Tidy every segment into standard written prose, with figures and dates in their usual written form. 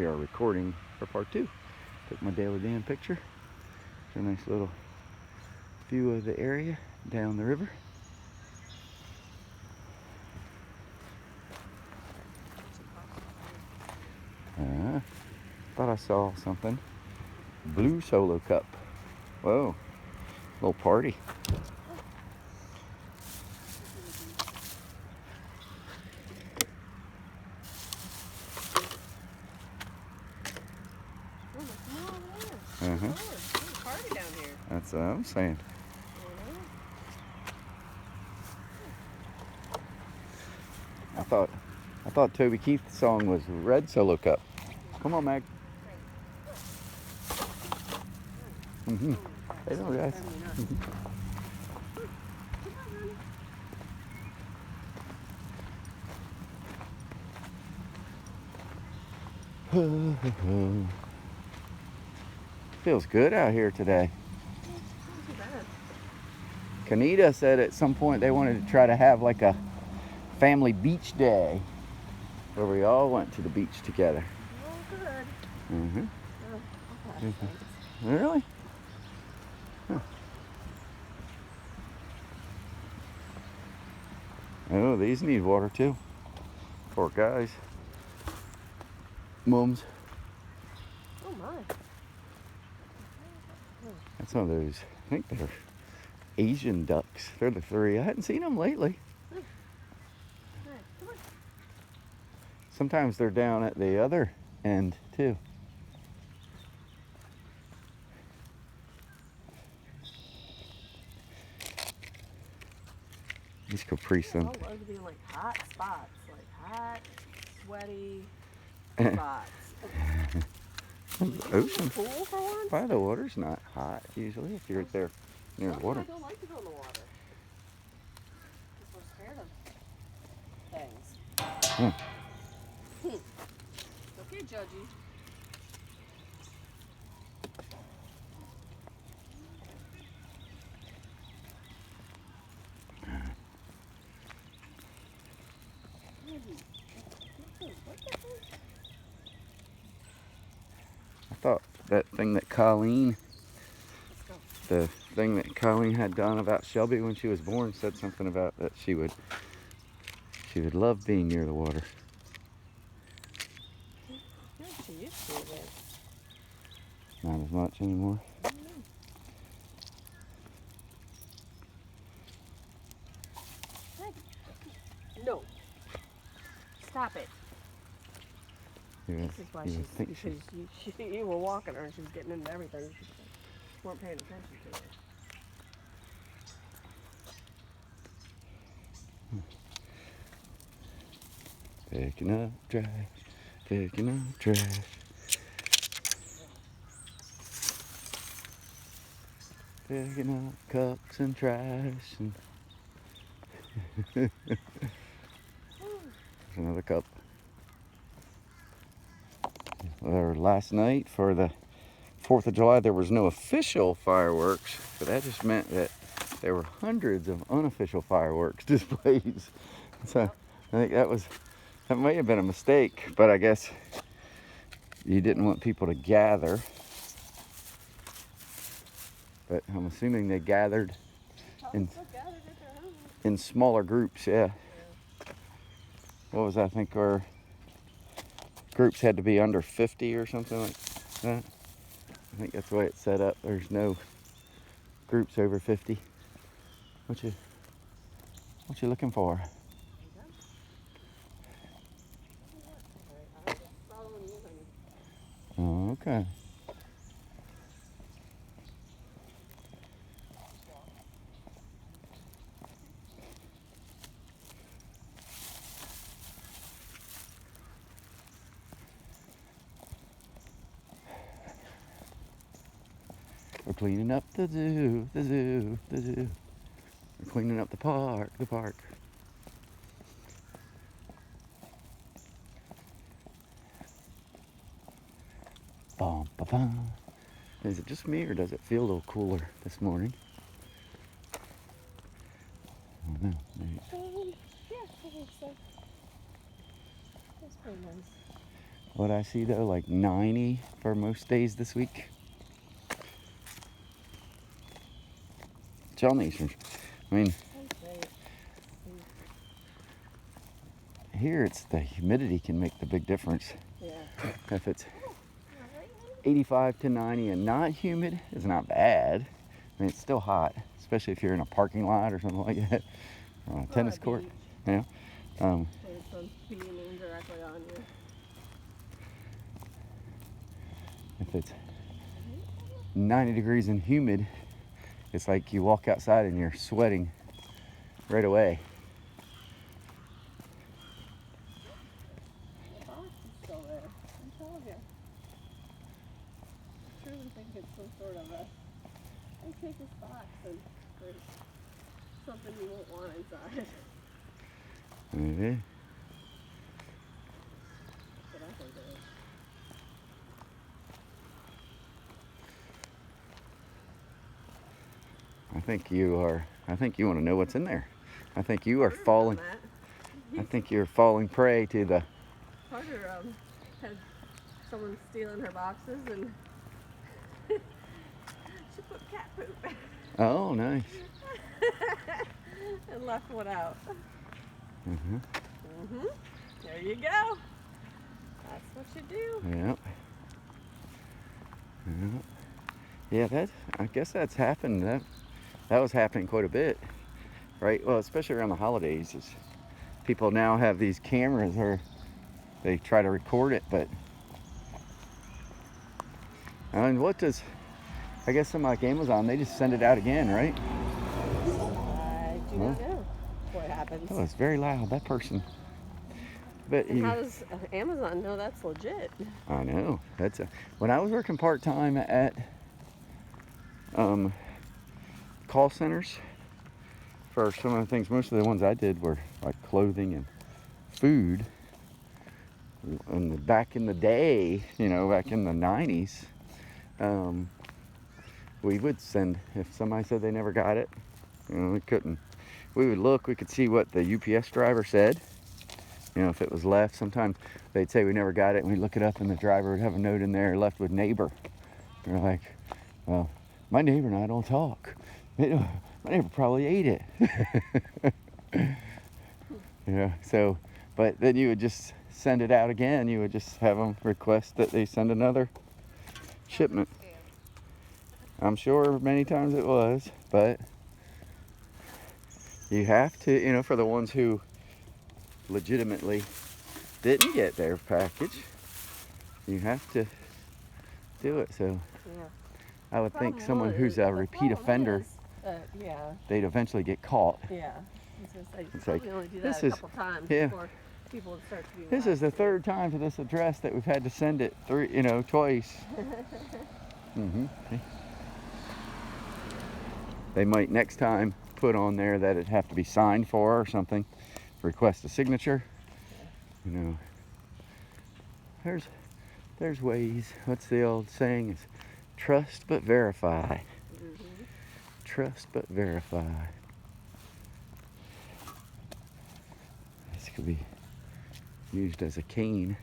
are recording for part 2. Took my daily Dan picture. It's a nice little view of the area down the river. Thought I saw something. Blue Solo Cup. Whoa, little party. Party down here. That's what I'm saying. I thought Toby Keith's song was Red Solo Cup. Come on, Mag. Hey, no, guys. Feels good out here today. Kanita said at some point they wanted to try to have like a family beach day where we all went to the beach together. Oh, good. Really? Huh. Oh, these need water too. Poor guys. Mums. Oh my. That's one of those, I think they're Asian ducks. They're the 3. I hadn't seen them lately. Sometimes they're down at the other end too. These caprice them. All over being like hot spots, like hot, sweaty spots. Ocean. Pool for once? Why, the water's not hot usually if you're there near the water. I don't like to go in the water. Because we're scared of things. Okay, Judgy. I thought that thing that Colleen had done about Shelby when she was born said something about that she would love being near the water. Yeah, she used to, but Not as much anymore. no. Stop it. This is why you were walking her and she was getting into everything. You weren't paying attention to her. Picking up trash, picking up trash. Picking up cups and trash. And there's another cup. Last night for the 4th of July there was no official fireworks, but that just meant that there were hundreds of unofficial fireworks displays. So I think that may have been a mistake, but I guess you didn't want people to gather. But I'm assuming they gathered in smaller groups, yeah. What was that? I think our groups had to be under 50 or something like that. I think that's the way it's set up. There's no groups over 50. What you looking for? Oh, okay. We're cleaning up the zoo. We're cleaning up the park. Bum, ba, bum. Is it just me or does it feel a little cooler this morning? I don't know. Maybe. Yeah, I think so. That's pretty nice. what I see though, like 90 for most days this week. Tell me, I mean, here it's the humidity can make the big difference. Yeah. If it's 85 to 90 and not humid, it's not bad. I mean, it's still hot, especially if you're in a parking lot or something like that, or on a tennis court. Beach. Yeah. Where the sun's beaming directly on you. If it's 90 degrees and humid, it's like you walk outside and you're sweating right away. The box is still there. I'm telling you. I truly think it's some sort of a. I take this box and there's something you won't want inside. Okay. That's what I think it is. I think you want to know what's in there. I think you are falling. I think you're falling prey to the. Carter had someone stealing her boxes and she put cat poop Oh, nice. and left one out. Mhm. Mhm. There you go. That's what you do. Yep. Yep. Yeah, that. I guess that's happened. That was happening quite a bit, right? Well, especially around the holidays, is people now have these cameras where they try to record it, but I mean, I guess something like Amazon, they just send it out again, right? I do not know what happens. Oh, it's very loud, that person. But And how does Amazon know that's legit? I know. When I was working part-time at call centers for some of the things, most of the ones I did were like clothing and food. And back in the day, back in the 90s, we would send, if somebody said they never got it, we couldn't. We would look, we could see what the UPS driver said. If it was left, sometimes they'd say we never got it, and we'd look it up, and the driver would have a note in there, left with neighbor. And we're like, well, my neighbor and I don't talk. My neighbor probably ate it. So, but then you would just send it out again. You would just have them request that they send another shipment. I'm sure many times it was, but you have to, for the ones who legitimately didn't get their package, you have to do it. So Yeah. I would think someone who's a repeat offender, yeah. they'd eventually get caught. Yeah. It's like, only do that this a couple times before people would start to be This is the third time to this address that we've had to send it twice. They might next time put on there that it'd have to be signed for or something. Request a signature. There's ways. What's the old saying? Is trust but verify. Trust but verify. This could be used as a cane.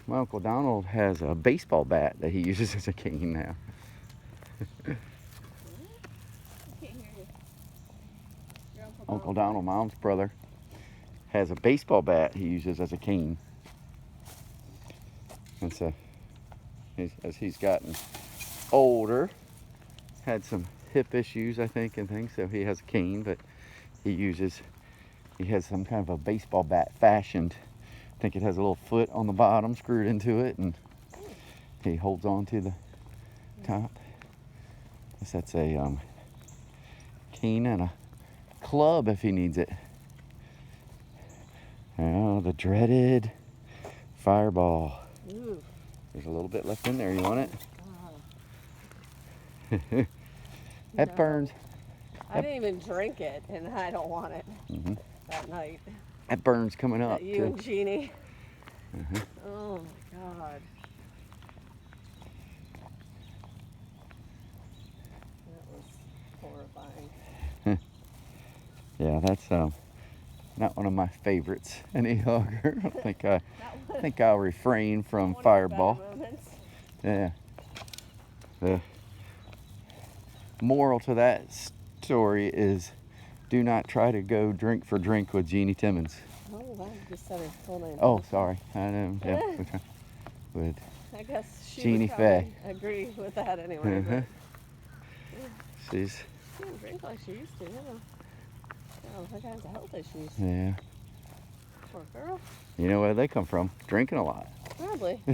My Uncle Donald has a baseball bat that he uses as a cane now. I can't hear you. Your Uncle Donald, Mom's brother, has a baseball bat he uses as a cane. And so, as he's gotten older, had some hip issues, I think, and things, so he has a cane, but he has some kind of a baseball bat fashioned. I think it has a little foot on the bottom screwed into it, and he holds on to the top. I guess that's a cane and a club if he needs it. Oh, the dreaded fireball. Ooh. There's a little bit left in there. You want it? Oh. That No. burns. I didn't even drink it, and I don't want it that night. That burns coming up. You and Jeannie. Uh-huh. Oh my God. That was horrifying. Yeah, that's Not one of my favorites any longer. I think I'll refrain from Fireball. Yeah. The moral to that story is do not try to go drink for drink with Jeannie Timmons. Oh, wow. You just said her full name. Oh, sorry. I know. Yeah. With I guess she Jeannie would Faye. agree with that anyway. Uh-huh. She didn't drink like she used to, all kinds of health issues. Yeah. Poor girl. You know where they come from? Drinking a lot. Probably. I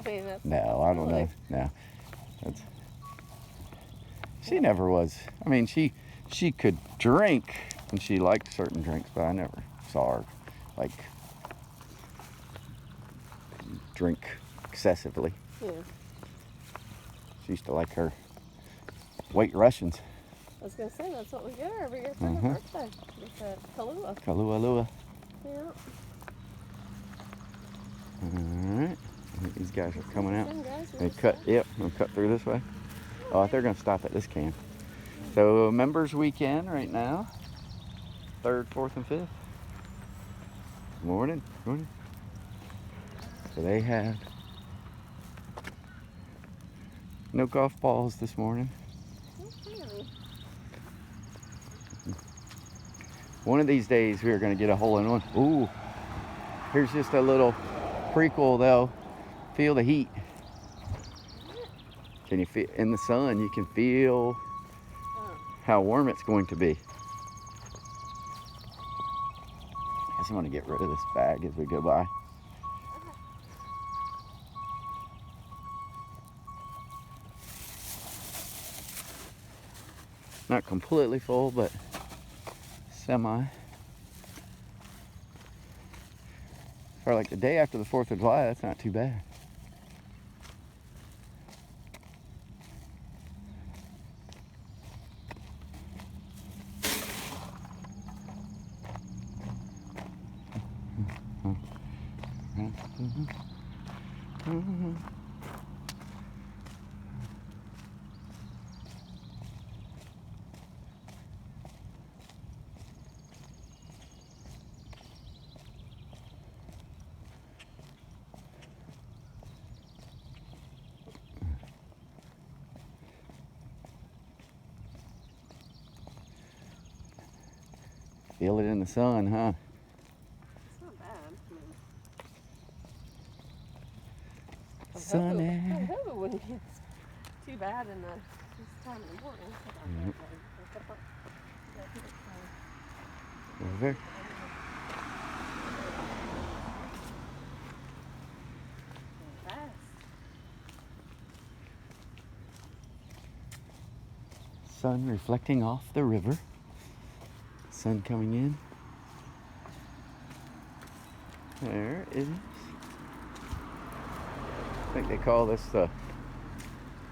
mean, that's No, I don't know. No. She never was. I mean, she could drink, and she liked certain drinks, but I never saw her, like, drink excessively. Yeah. She used to like her White Russians. I was going to say, that's what we get her every year for her birthday. It's a Kahlua. Kahlua. Yeah. Alright. These guys are coming out. They cut. Yep, they'll cut through this way. Oh, they're going to stop at this camp. So, members weekend right now. 3rd, 4th, and 5th. Morning. So they have no golf balls this morning. One of these days we are going to get a hole in one. Ooh, here's just a little prequel though. Feel the heat. Can you feel in the sun? You can feel how warm it's going to be. I guess I'm going to get rid of this bag as we go by. Not completely full, but semi. For like the day after the 4th of July, that's not too bad. Feel it in the sun, huh? It's not bad. Sunny. I hope it wouldn't get too bad in this time in the morning. Yep. Over there. Sun reflecting off the river. Sun coming in. There it is. I think they call this the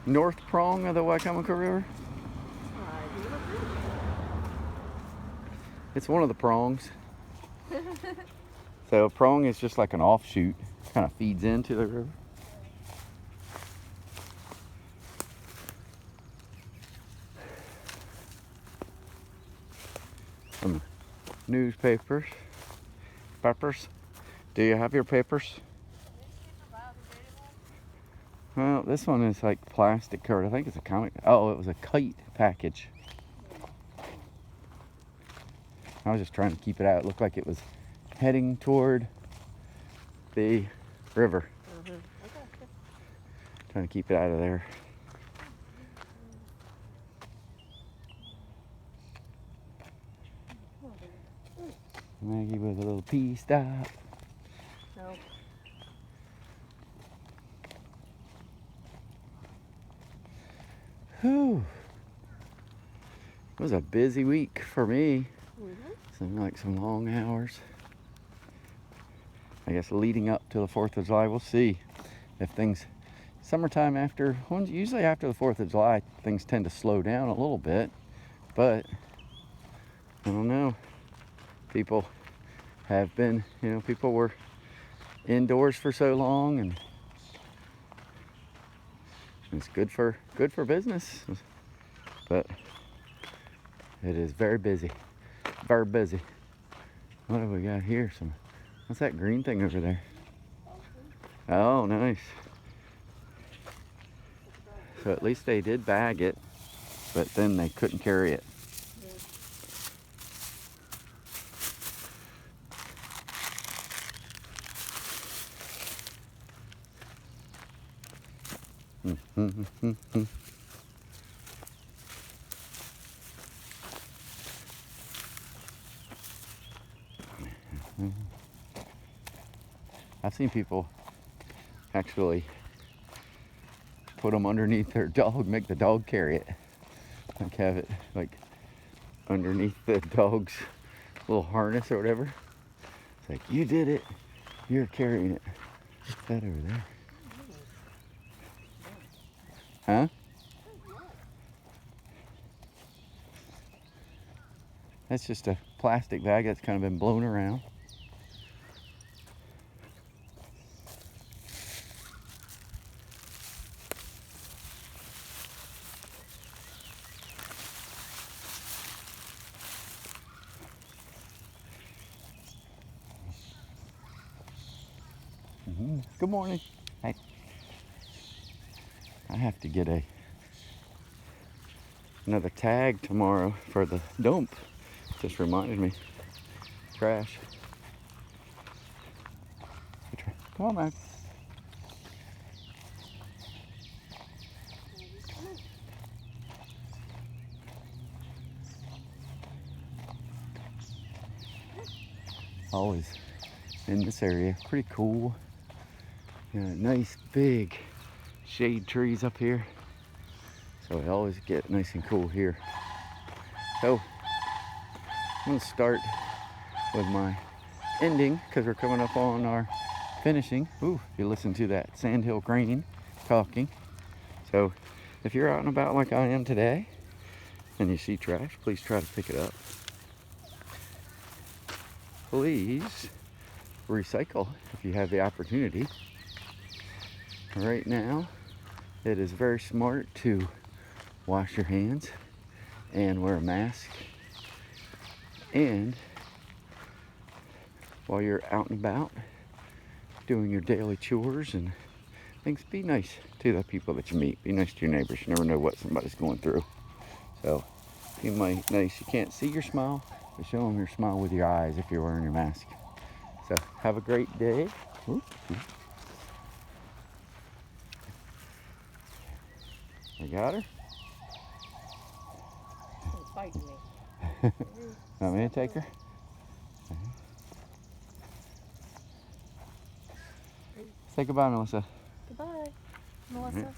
north prong of the Wicomico River. It's one of the prongs. So a prong is just like an offshoot, kind of feeds into the river. Some newspapers, peppers. Do you have your papers? Well, this one is like plastic covered. I think it's a comic. Oh, it was a kite package. I was just trying to keep it out. It looked like it was heading toward the river. Okay. Trying to keep it out of there. Maggie with a little pee stop. No. Whew. It was a busy week for me. Seemed like some long hours. I guess leading up to the 4th of July, we'll see if things, summertime after, usually after the 4th of July, things tend to slow down a little bit, but I don't know. People have been, people were indoors for so long, and it's good for business, but it is very busy. Very busy. What have we got here? What's that green thing over there? Oh, nice. So at least they did bag it, but then they couldn't carry it. I've seen people actually put them underneath their dog, make the dog carry it. Like have it like underneath the dog's little harness or whatever. It's like, you did it, you're carrying it. What's that over there? Huh? That's just a plastic bag that's kind of been blown around. Good morning. Hey. I have to get another tag tomorrow for the dump. Just reminded me. Trash. Come on, Maggie. Always in this area. Pretty cool. Nice big shade trees up here. So I always get nice and cool here. So I'm gonna start with my ending because we're coming up on our finishing. Ooh, you listen to that sandhill crane talking. So if you're out and about like I am today and you see trash, please try to pick it up. Please recycle if you have the opportunity. Right now, it is very smart to wash your hands and wear a mask. And while you're out and about doing your daily chores and things, be nice to the people that you meet. Be nice to your neighbors. You never know what somebody's going through. So be nice. You can't see your smile, but show them your smile with your eyes if you're wearing your mask. So have a great day. Ooh. I got her. She's fighting me. Want me to take her? Say goodbye, Melissa. Goodbye, Melissa.